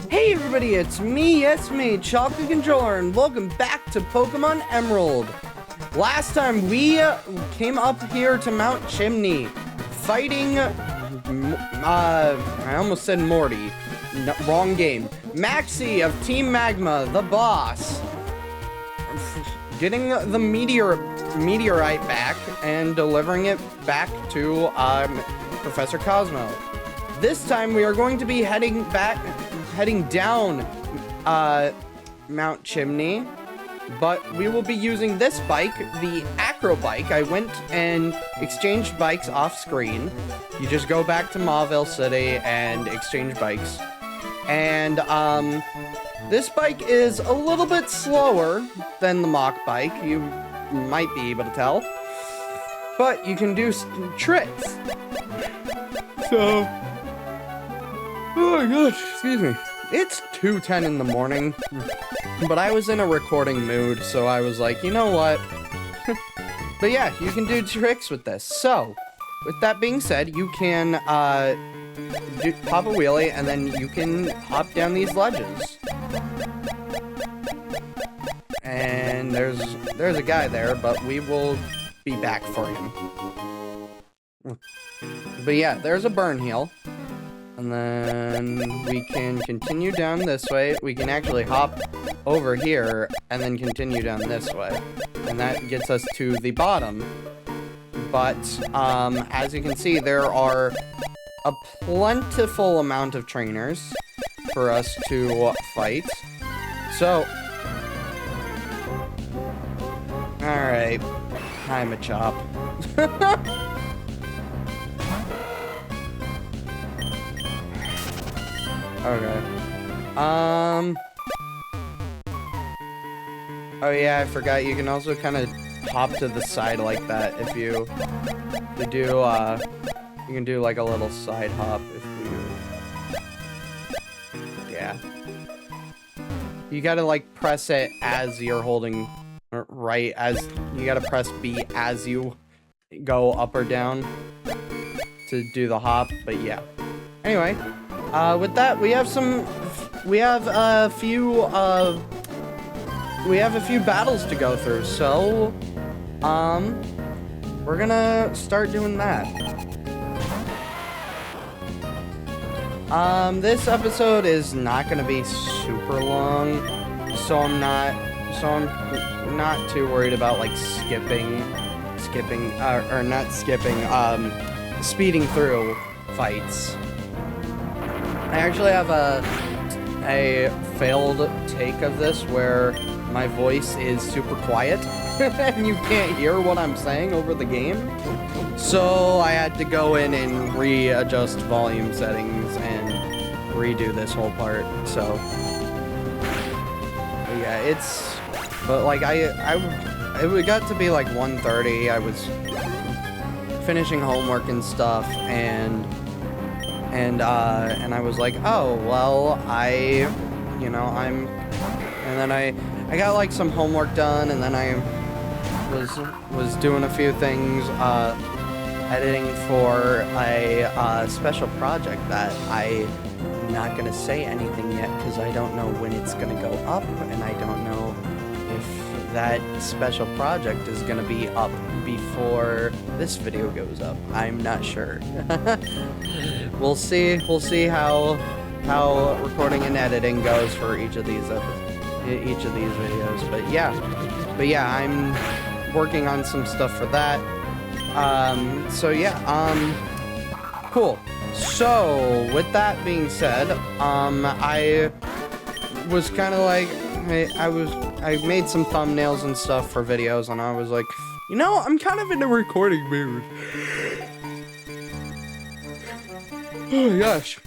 Hey everybody, it's me, Chocolate Controller, and welcome back to Pokemon Emerald. Last time we came up here to Mount Chimney, fighting, I almost said Morty, no, wrong game. Maxie of Team Magma, the boss. Getting the meteorite back and delivering it back to Professor Cosmo. This time we are going to be heading down Mount Chimney, but we will be using this bike, the Acro bike. I went and exchanged bikes off screen. You just go back to Mauville City and exchange bikes. And this bike is a little bit slower than the Mach bike. You might be able to tell, but you can do tricks. So, oh my gosh, excuse me. It's 2:10 in the morning, but I was in a recording mood, so I was like, you know what? But yeah, you can do tricks with this. So, with that being said, you can pop a wheelie, and then you can hop down these ledges. And there's a guy there, but we will be back for him. But yeah, there's a burn heal. And then we can continue down this way. We can actually hop over here and then continue down this way. And that gets us to the bottom. But, as you can see, there are a plentiful amount of trainers for us to fight. So, alright. Hi, Machop. Okay. Oh yeah, I forgot. You can also kind of hop to the side like that if you do, you can do like a little side hop if you, yeah. You gotta like press it as you're holding, right, as, you gotta press B as you go up or down to do the hop, but yeah. Anyway. With that, we have a few battles to go through, so, we're gonna start doing that. This episode is not gonna be super long, so I'm not too worried about, like, speeding through fights. I actually have a failed take of this where my voice is super quiet and you can't hear what I'm saying over the game. So I had to go in and readjust volume settings and redo this whole part. So yeah, but like it got to be like 1:30. I was finishing homework and stuff, and I was like, oh, well, and then I got like some homework done, and then I was doing a few things, editing for a special project that I'm not gonna say anything yet, because I don't know when it's gonna go up, and I don't know if that special project is gonna be up before this video goes up. I'm not sure. We'll see how recording and editing goes for each of these videos. But yeah, I'm working on some stuff for that. So yeah, cool. So with that being said, I was kind of like, I made some thumbnails and stuff for videos, and I was like, you know, I'm kind of in a recording mood. Oh my gosh.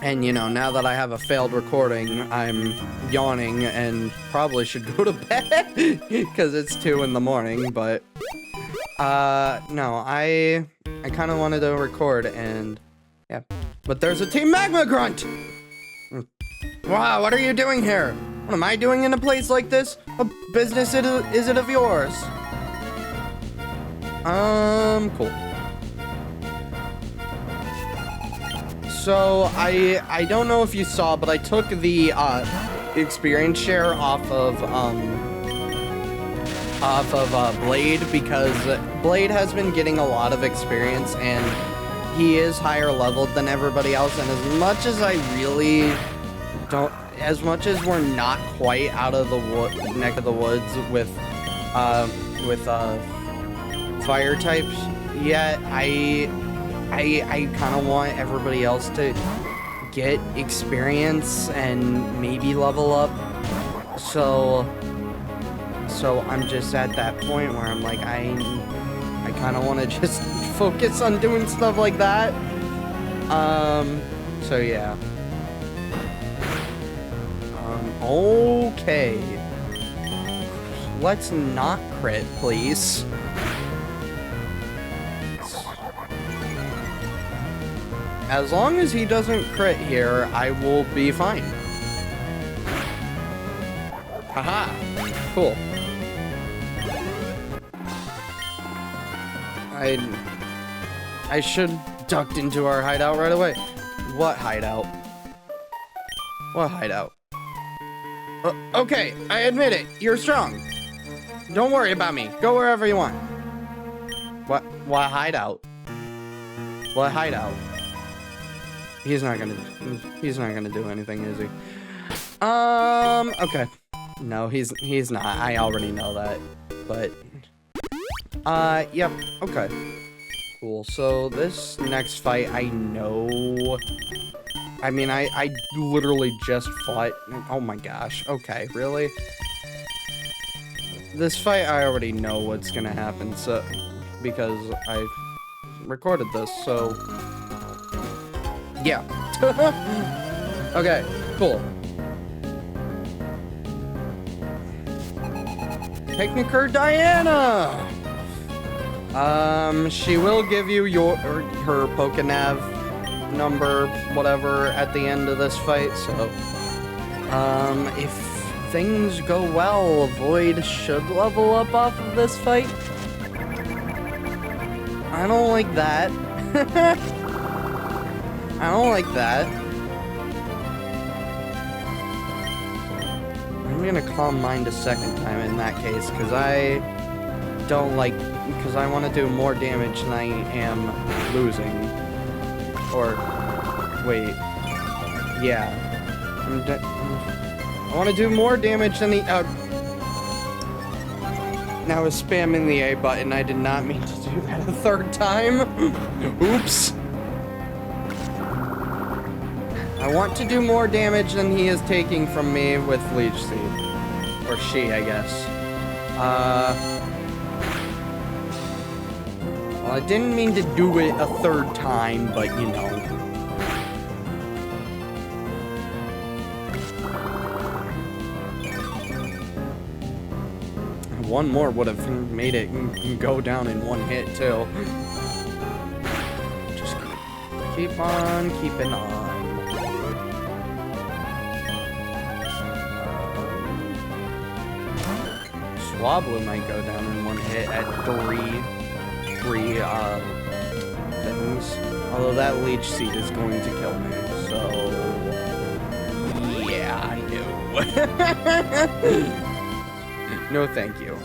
And you know, now that I have a failed recording, I'm yawning and probably should go to bed because it's 2 in the morning, but no, I kind of wanted to record, and yeah. But there's a Team Magma Grunt! Wow, what are you doing here? What am I doing in a place like this? What business is it of yours? Cool. So I don't know if you saw, but I took the experience share off of Blade, because Blade has been getting a lot of experience and he is higher leveled than everybody else, and as much as I really don't, as much as we're not quite out of the neck of the woods with fire types yet, I kind of want everybody else to get experience and maybe level up. So I'm just at that point where I'm like, I kind of want to just focus on doing stuff like that. So yeah. Okay. Let's not crit, please. As long as he doesn't crit here, I will be fine. Haha. Cool. I should ducked into our hideout right away. What hideout? What hideout? Okay, I admit it. You're strong. Don't worry about me. Go wherever you want. What hideout? What hideout? He's not gonna do anything, is he? Okay. No, he's not. I already know that. But yep. Okay. Cool. So this next fight, I know. I mean, I literally just fought. Oh my gosh. Okay, really? This fight, I already know what's gonna happen. So, because I recorded this, so yeah. Okay. Cool. Techniker Diana! She will give you her Pokénav number, whatever, at the end of this fight, so, if things go well, Void should level up off of this fight. I don't like that. I don't like that. I'm gonna Calm Mind a second time in that case, because I don't like, because I want to do more damage than I am losing. Or, wait, yeah. I want to do more damage than the, now I was spamming the A button. I did not mean to do that a third time. Oops. I want to do more damage than he is taking from me with Leech Seed. Or she, I guess. Well, I didn't mean to do it a third time, but you know. One more would have made it go down in one hit, too. Just keep on keeping on. Swablu might go down in one hit at three things. Although that Leech Seed is going to kill me, so yeah, I do. No, thank you.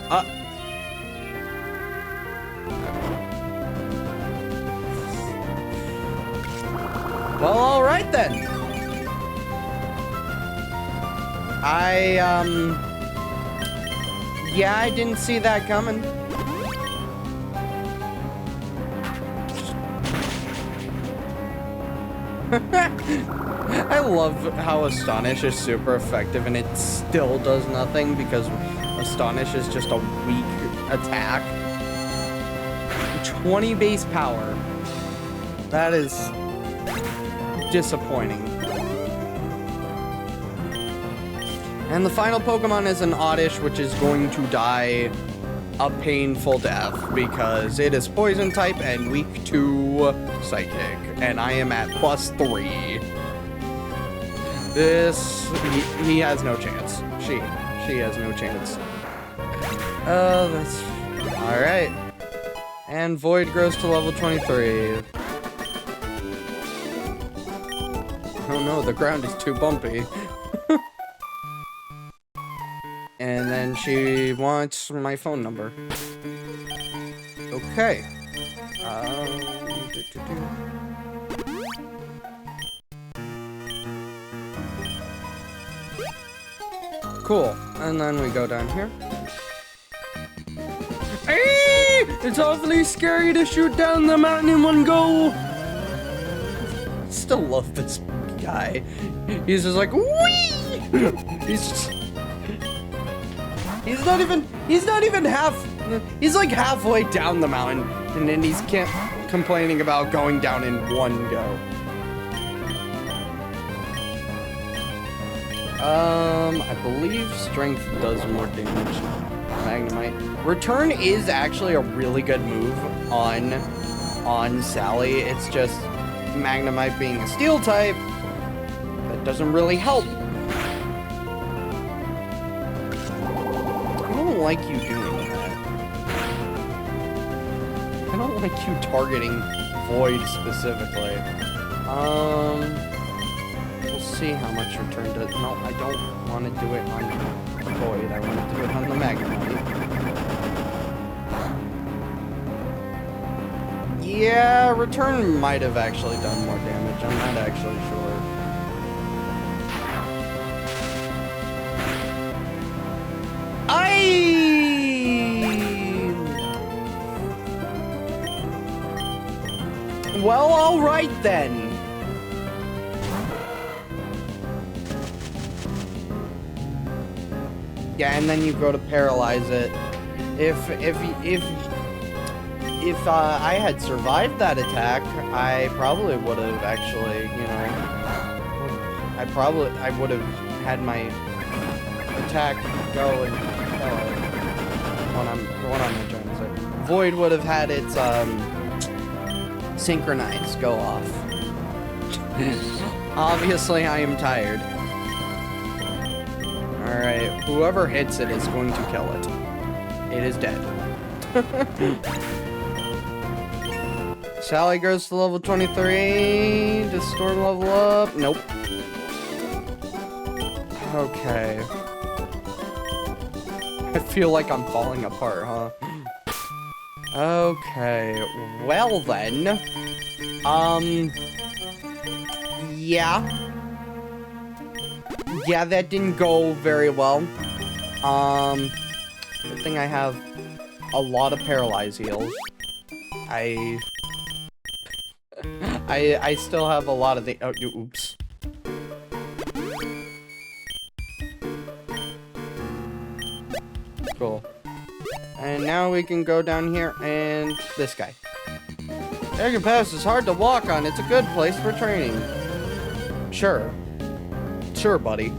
Well, all right then. Yeah, I didn't see that coming. I love how Astonish is super effective and it still does nothing because Astonish is just a weak attack. 20 base power. That is disappointing. And the final Pokemon is an Oddish, which is going to die a painful death because it is Poison type and weak to Psychic. And I am at +3. He has no chance. She has no chance. That's alright. And Void grows to level 23. Oh no, the ground is too bumpy. And then she wants my phone number. Okay. Cool. And then we go down here. Hey! It's awfully scary to shoot down the mountain in one go. I still love this guy. He's just like, whee! He's not even he's like halfway down the mountain, and then he's complaining about going down in one go. I believe strength does more damage. Magnemite. Return is actually a really good move on Sally. It's just Magnemite being a steel type, that doesn't really help. I don't like you doing that. I don't like you targeting Void specifically. We'll see how much return does. No, I don't want to do it on Void. I want to do it on the Magnemite. Yeah, return might have actually done more damage. I'm not actually sure. Well, all right then. Yeah, and then you go to paralyze it. If I had survived that attack, I probably would have actually, you know, I would have had my attack go and what I'm trying to say. Void would have had its synchronize go off. Obviously, I am tired. Alright, whoever hits it is going to kill it. It is dead. Sally goes to level 23. Does Storm level up? Nope. Okay. I feel like I'm falling apart, huh? Okay, well then. Yeah. Yeah, that didn't go very well. Good thing I have a lot of paralyze heals. I still have a lot of the. Oh, oops. Cool. And now we can go down here and this guy. Jagged Path is hard to walk on. It's a good place for training. Sure. Sure, buddy.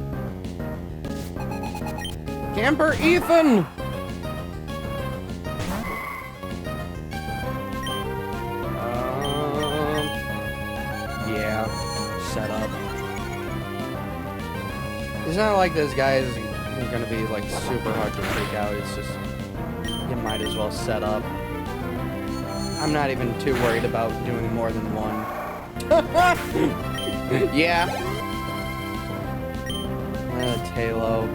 Camper Ethan! Yeah. Set up. It's not like this guy is gonna be like super hard to take out. It's just you might as well set up. I'm not even too worried about doing more than one. Yeah. Halo.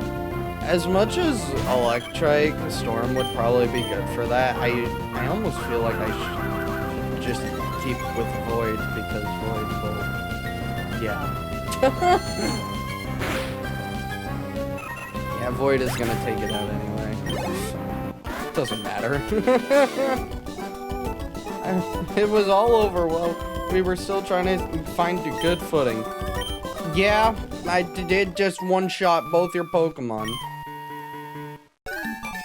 As much as Electric Storm would probably be good for that, I almost feel like I should just keep with Void because Void will. Yeah. Yeah, Void is gonna take it out anyway. Doesn't matter. It was all over while we were still trying to find a good footing. Yeah, I did just one-shot both your Pokemon.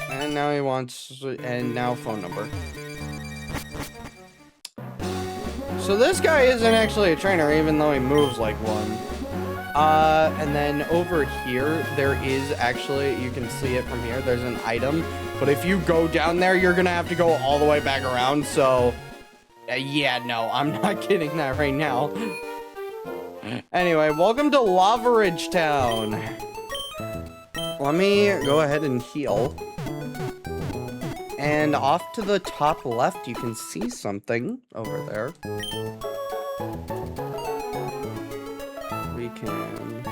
And now he wants, and now phone number. So this guy isn't actually a trainer, even though he moves like one. And then over here, there is actually, you can see it from here, there's an item. But if you go down there, you're gonna have to go all the way back around, so... yeah, no, I'm not getting that right now. Anyway, welcome to Lavaridge Town. Let me go ahead and heal. And off to the top left, you can see something over there. We can...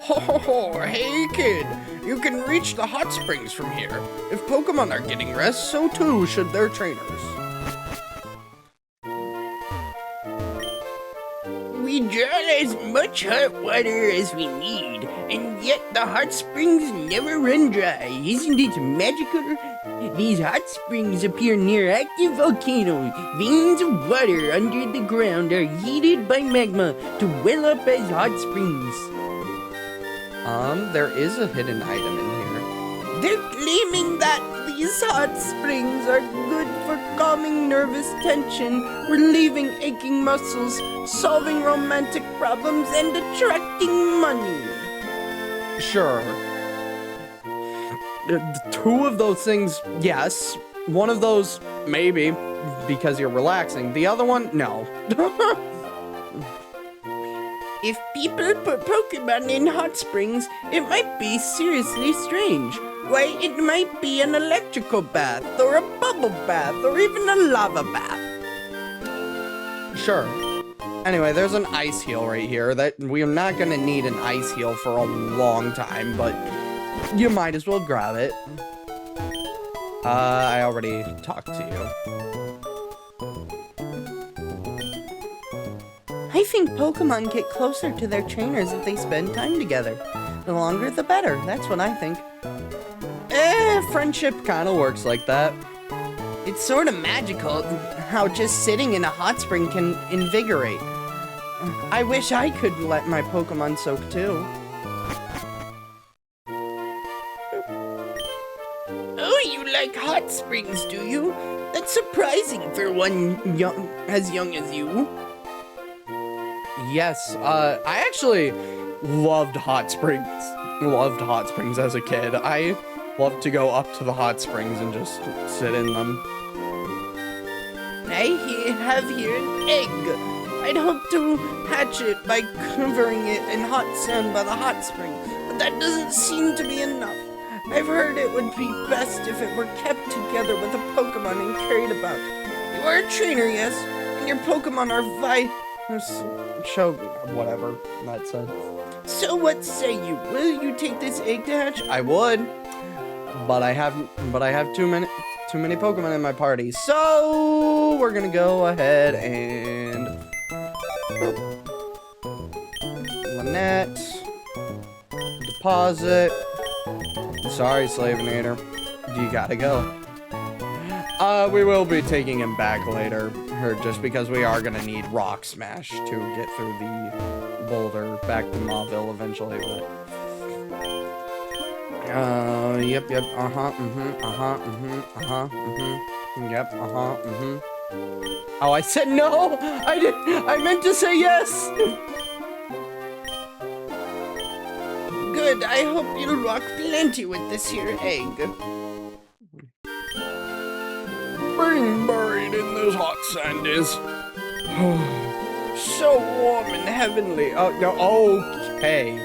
Ho ho ho! Hey kid! You can reach the hot springs from here. If Pokemon are getting rest, so too should their trainers. We draw as much hot water as we need, and yet the hot springs never run dry. Isn't it magical? These hot springs appear near active volcanoes. Veins of water under the ground are heated by magma to well up as hot springs. There is a hidden item in here. They're claiming that these hot springs are good for calming nervous tension, relieving aching muscles, solving romantic problems, and attracting money. Sure. Two of those things, yes. One of those, maybe, because you're relaxing. The other one, no. If people put Pokemon in hot springs, it might be seriously strange. Why, it might be an electrical bath, or a bubble bath, or even a lava bath. Sure. Anyway, there's an ice heal right here that we're not gonna need an ice heal for a long time, but you might as well grab it. I already talked to you. I think Pokemon get closer to their trainers if they spend time together. The longer, the better. That's what I think. Friendship kind of works like that. It's sort of magical how just sitting in a hot spring can invigorate. I wish I could let my Pokemon soak too. Oh, you like hot springs, do you? That's surprising for one as young as you. Yes, I actually loved hot springs. Loved hot springs as a kid. I loved to go up to the hot springs and just sit in them. I have here an egg. I'd hoped to hatch it by covering it in hot sand by the hot spring, but that doesn't seem to be enough. I've heard it would be best if it were kept together with a Pokemon and carried about. You are a trainer, yes, and your Pokemon are Show whatever that said. So what say you? Will you take this egg to hatch? I would, but I have too many Pokemon in my party. So we're gonna go ahead and Lynette, deposit. Sorry, Slavinator, you gotta go. We will be taking him back later, just because we are gonna need Rock Smash to get through the boulder back to Mauville eventually, but... yep, yep, yep, Oh, I said no! I meant to say yes! Good, I hope you'll rock plenty with this here egg. Being buried in this hot sand is so warm and heavenly. Oh, no, okay.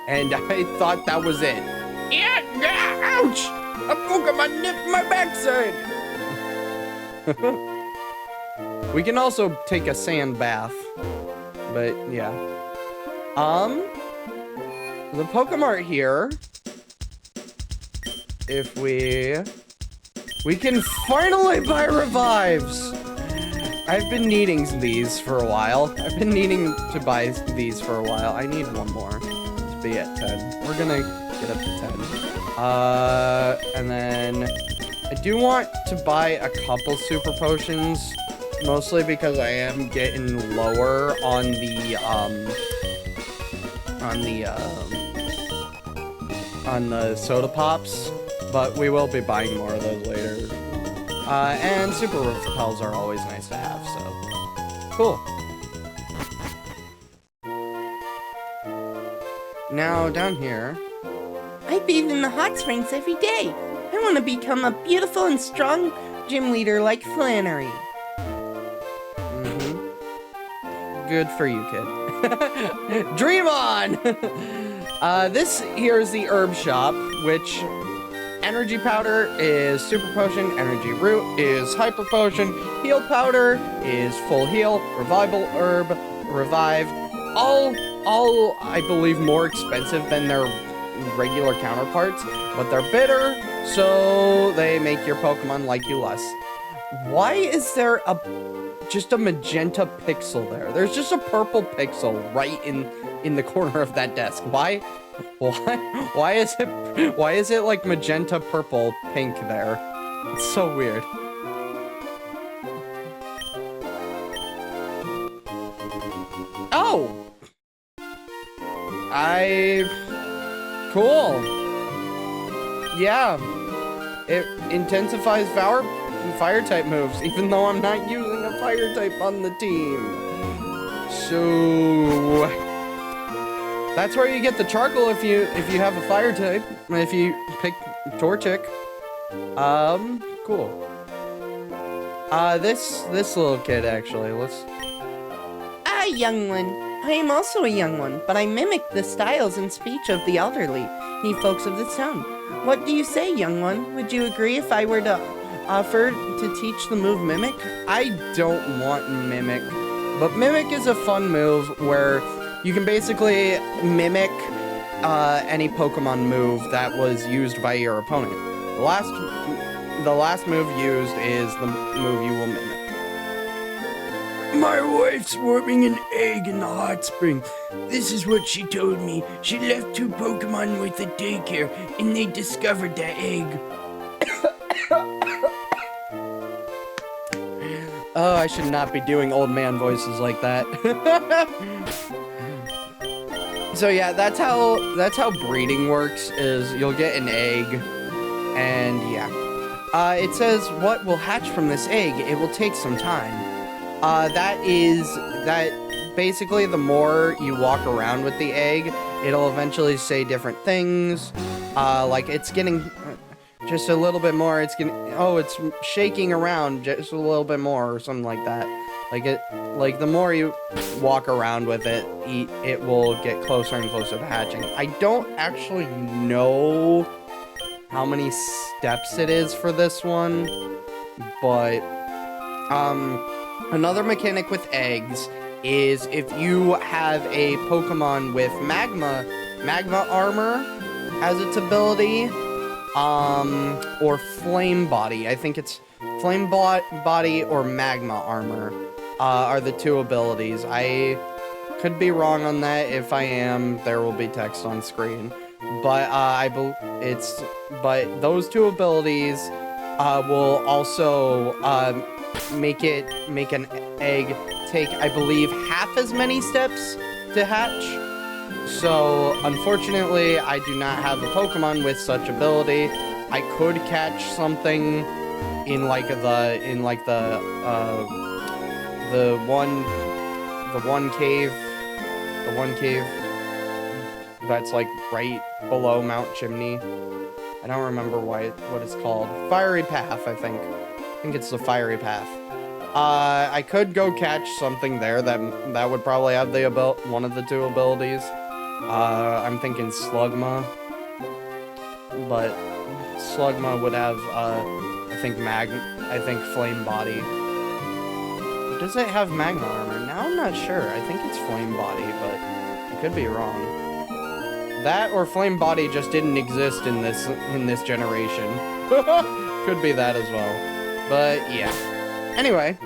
And I thought that was it. Yeah, ouch! A Pokemon nipped my backside! We can also take a sand bath. But, yeah. The Pokemart here, if we can finally buy revives! I've been needing these for a while. I've been needing to buy these for a while. I need one more to be at 10. We're gonna get up to 10. And then I do want to buy a couple super potions, mostly because I am getting lower on the soda pops. But we will be buying more of those later. And super repels are always nice to have, so. Cool. Now, down here. I bathe in the hot springs every day. I want to become a beautiful and strong gym leader like Flannery. Good for you, kid. Dream on! This here is the herb shop, which... Energy powder is super potion, energy root is hyper potion, heal powder is full heal, revival herb, revive, all all, I believe, more expensive than their regular counterparts, but they're bitter, so they make your Pokemon like you less. Why is there just a magenta pixel there? There's just a purple pixel right in the corner of that desk. Why is it like magenta, purple, pink there? It's so weird. Oh! Cool. Yeah. It intensifies fire type moves, even though I'm not using a fire type on the team. So that's where you get the charcoal if you have a fire type. If you pick Torchic. Cool. This little kid actually, let's... Ah, young one. I am also a young one, but I mimic the styles and speech of the elderly, ye folks of this town. What do you say, young one? Would you agree if I were to offer to teach the move Mimic? I don't want Mimic, but Mimic is a fun move where you can basically mimic any Pokemon move that was used by your opponent. The last move used is the move you will mimic. My wife's warming an egg in the hot spring. This is what she told me. She left 2 Pokemon with the daycare, and they discovered that egg. Oh, I should not be doing old man voices like that. So yeah, that's how breeding works, is you'll get an egg, and yeah. It says, what will hatch from this egg? It will take some time. That basically the more you walk around with the egg, it'll eventually say different things. Like it's getting just a little bit more, it's shaking around just a little bit more or something like that. Like the more you walk around with it, it will get closer and closer to hatching. I don't actually know how many steps it is for this one, but another mechanic with eggs is if you have a Pokemon with magma armor as its ability, or flame body. I think it's flame body or magma armor are the 2 abilities. I could be wrong on that. If I am, there will be text on screen. But but those 2 abilities will also make an egg take, I believe, half as many steps to hatch. So unfortunately, I do not have a Pokemon with such ability. I could catch something in the one cave that's like right below Mount Chimney. I don't remember what it's called. Fiery Path, I think. I think it's the Fiery Path. I could go catch something there that would probably have one of the 2 abilities. I'm thinking Slugma, but Slugma would have I think Flame Body. Does it have Magma Armor? Now I'm not sure. I think it's Flame Body, but I could be wrong. That or Flame Body just didn't exist in this generation. Could be that as well. But yeah. Anyway,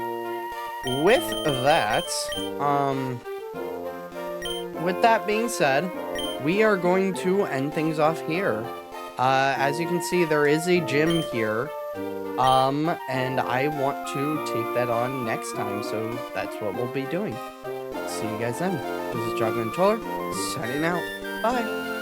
with that being said, we are going to end things off here. As you can see, there is a gym here. And I want to take that on next time, so that's what we'll be doing. See you guys then. This is Jagged Path, signing out. Bye.